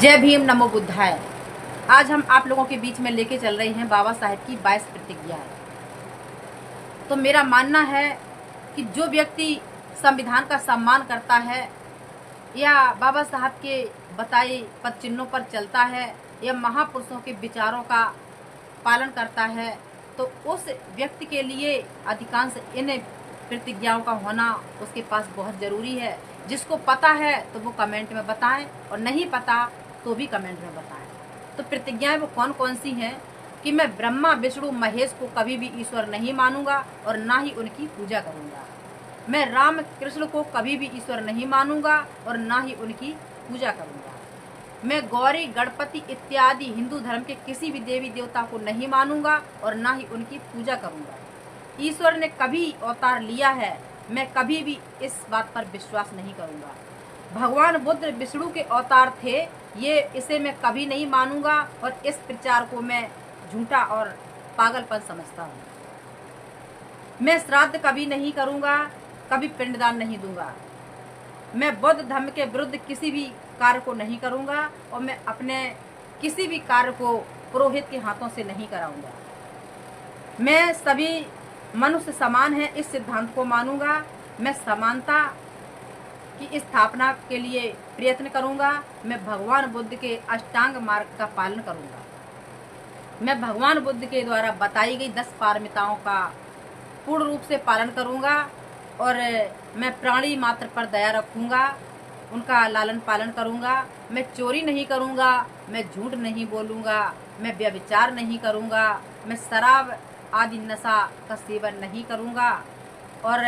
जय भीम, नमो बुद्धाय। आज हम आप लोगों के बीच में लेके चल रहे हैं बाबा साहेब की 22 प्रतिज्ञाएं। तो मेरा मानना है कि जो व्यक्ति संविधान का सम्मान करता है या बाबा साहब के बताए पद चिन्हों पर चलता है या महापुरुषों के विचारों का पालन करता है, तो उस व्यक्ति के लिए अधिकांश इन प्रतिज्ञाओं का होना उसके पास बहुत ज़रूरी है। जिसको पता है तो वो कमेंट में बताएं, और नहीं पता तो भी कमेंट में बताएं। तो प्रतिज्ञाएं वो कौन कौन सी हैं कि मैं ब्रह्मा विष्णु महेश को कभी भी ईश्वर नहीं मानूंगा और ना ही उनकी पूजा करूंगा। मैं राम कृष्ण को कभी भी ईश्वर नहीं मानूंगा और ना ही उनकी पूजा करूंगा। मैं गौरी गणपति इत्यादि हिंदू धर्म के किसी भी देवी देवता को नहीं मानूंगा और ना ही उनकी पूजा करूंगा। ईश्वर ने कभी अवतार लिया है, मैं कभी भी इस बात पर विश्वास नहीं करूंगा। भगवान बुद्ध विष्णु के अवतार थे, ये इसे मैं कभी नहीं मानूंगा और इस प्रचार को मैं झूठा और पागलपन समझता हूँ। मैं श्राद्ध कभी नहीं करूंगा, कभी पिंडदान नहीं दूंगा। मैं बौद्ध धर्म के विरुद्ध किसी भी कार्य को नहीं करूंगा और मैं अपने किसी भी कार्य को पुरोहित के हाथों से नहीं कराऊंगा। मैं सभी मनुष्य समान है, इस सिद्धांत को मानूंगा। मैं समानता की स्थापना के लिए प्रयत्न करूंगा। मैं भगवान बुद्ध के अष्टांग मार्ग का पालन करूंगा। मैं भगवान बुद्ध के द्वारा बताई गई 10 पारमिताओं का पूर्ण रूप से पालन करूंगा और मैं प्राणी मात्र पर दया रखूंगा, उनका लालन पालन करूंगा। मैं चोरी नहीं करूंगा, मैं झूठ नहीं बोलूंगा, मैं व्यभिचार नहीं करूंगा, मैं शराब आदि नशा का सेवन नहीं करूंगा और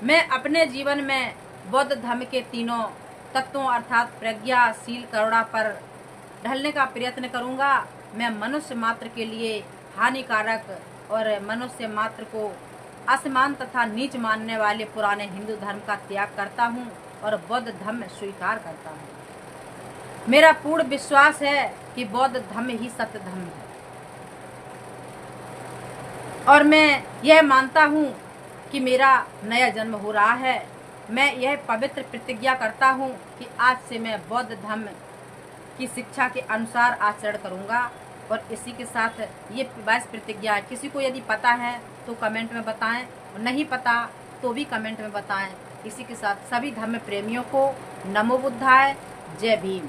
मैं अपने जीवन में बौद्ध धर्म के तीनों तत्वों अर्थात प्रज्ञा, शील, करुणा पर ढलने का प्रयत्न करूंगा। मैं मनुष्य मात्र के लिए हानिकारक और मनुष्य मात्र को असमान तथा नीच मानने वाले पुराने हिंदू धर्म का त्याग करता हूं और बौद्ध धर्म स्वीकार करता हूं। मेरा पूर्ण विश्वास है कि बौद्ध धर्म ही सत्य धर्म है और मैं यह मानता हूं कि मेरा नया जन्म हो रहा है। मैं यह पवित्र प्रतिज्ञा करता हूं कि आज से मैं बौद्ध धर्म की शिक्षा के अनुसार आचरण करूंगा। और इसी के साथ ये 22 प्रतिज्ञा, किसी को यदि पता है तो कमेंट में बताएं, और नहीं पता तो भी कमेंट में बताएं। इसी के साथ सभी धर्म प्रेमियों को नमो बुद्धाय, जय भीम।